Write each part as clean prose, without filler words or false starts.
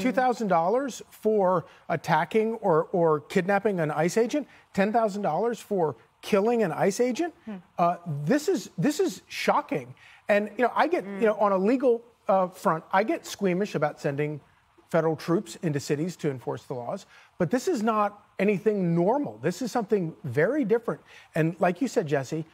$2,000 for attacking or kidnapping an ICE agent, $10,000 for killing an ICE agent. This is shocking. And I get on a legal front, I get squeamish about sending federal troops into cities to enforce the laws. But this is not anything normal. This is something very different. And like you said, Jesse,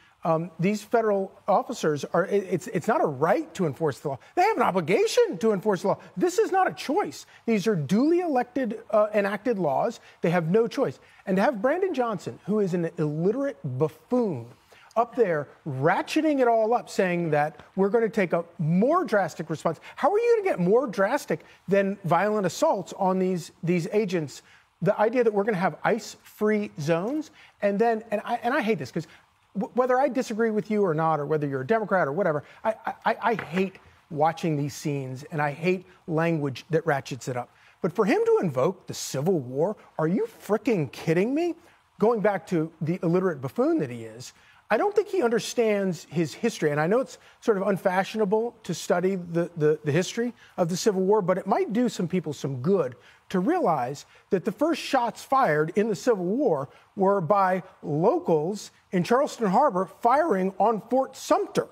these federal officers it's not a right to enforce the law. They have an obligation to enforce the law. This is not a choice. These are duly elected, enacted laws. They have no choice. And to have Brandon Johnson, who is an illiterate buffoon, up there ratcheting it all up, saying that we're going to take a more drastic response. How are you going to get more drastic than violent assaults on these agents? The idea that we're going to have ICE-free zones, and I hate this because whether I disagree with you or not, or whether you're a Democrat or whatever, I hate watching these scenes, and I hate language that ratchets it up. But for him to invoke the Civil War, are you freaking kidding me? Going back to the illiterate buffoon that he is, I don't think he understands his history. And I know it's sort of unfashionable to study the history of the Civil War, but it might do some people some good to realize that the first shots fired in the Civil War were by locals in Charleston Harbor firing on Fort Sumter.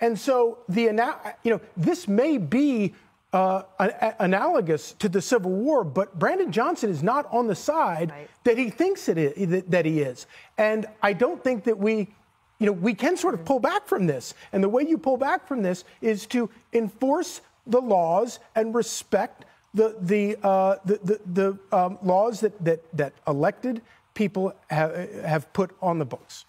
And so this may be analogous to the Civil War, but Brandon Johnson is not on the side that he thinks that he is. And I don't think that we can sort of pull back from this. And the way you pull back from this is to enforce the laws and respect the laws that elected people have put on the books.